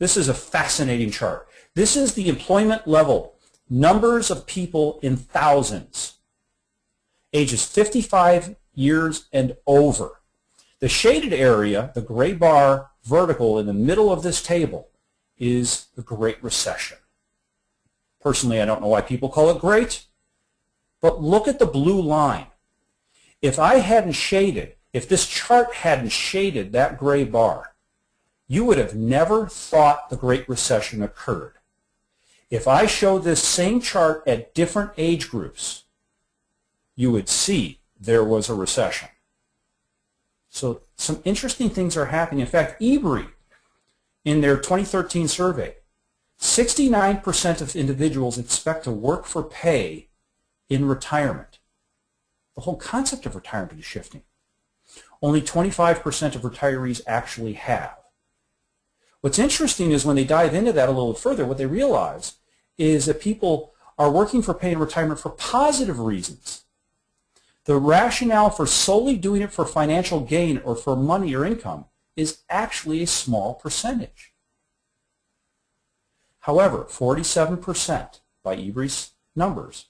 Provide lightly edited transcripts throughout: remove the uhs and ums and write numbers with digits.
This is a fascinating chart. This is the employment level, numbers of people in thousands, ages 55 years and over. The shaded area, the gray bar vertical in the middle of this table, is the Great Recession. Personally, I don't know why people call it great, but look at the blue line. If this chart hadn't shaded that gray bar, you would have never thought the Great Recession occurred. If I showed this same chart at different age groups, you would see there was a recession. So some interesting things are happening. In fact, EBRI, in their 2013 survey, 69% of individuals expect to work for pay in retirement. The whole concept of retirement is shifting. Only 25% of retirees actually have. What's interesting is when they dive into that a little further, what they realize is that people are working for pay in retirement for positive reasons. The rationale for solely doing it for financial gain or for money or income is actually a small percentage. However, 47% by EBRI's numbers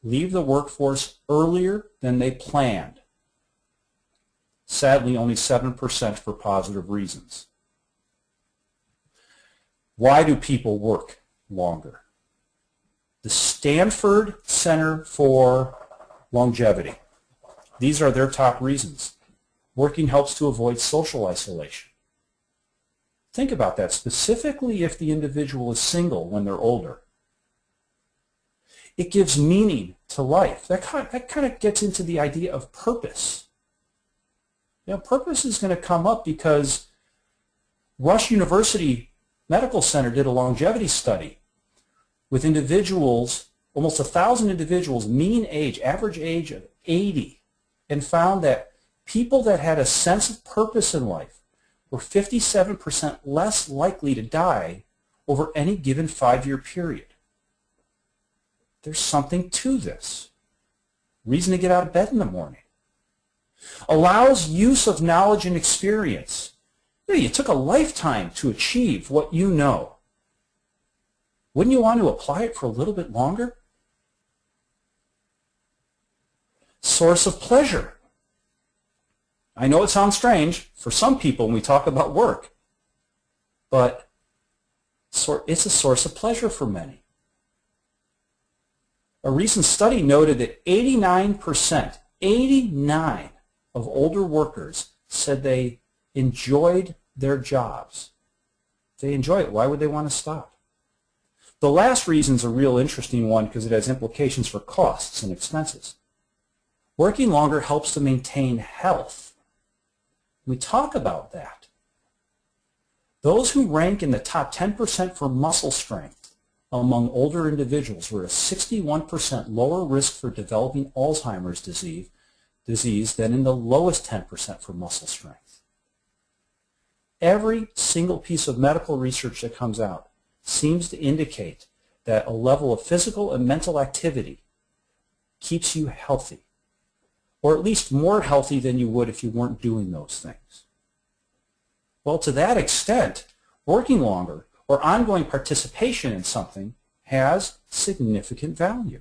leave the workforce earlier than they planned. Sadly, only 7% for positive reasons. Why do people work longer? The Stanford Center for Longevity. These are their top reasons. Working helps to avoid social isolation. Think about that, specifically if the individual is single when they're older. It gives meaning to life. That kind of gets into the idea of purpose. Purpose is going to come up because Rush University Medical Center did a longevity study with individuals, almost 1,000 individuals, mean age, average age of 80, and found that people that had a sense of purpose in life were 57% less likely to die over any given 5-year period. There's something to this. Reason to get out of bed in the morning. Allows use of knowledge and experience. You took a lifetime to achieve what you know. Wouldn't you want to apply it for a little bit longer? Source of pleasure. I know it sounds strange for some people when we talk about work, but it's a source of pleasure for many. A recent study noted that 89% of older workers said they enjoyed their jobs. If they enjoy it, why would they want to stop? The last reason is a real interesting one because it has implications for costs and expenses. Working longer helps to maintain health. We talk about that. Those who rank in the top 10% for muscle strength among older individuals were at a 61% lower risk for developing Alzheimer's disease than in the lowest 10% for muscle strength. Every single piece of medical research that comes out seems to indicate that a level of physical and mental activity keeps you healthy, or at least more healthy than you would if you weren't doing those things. Well, to that extent, working longer or ongoing participation in something has significant value.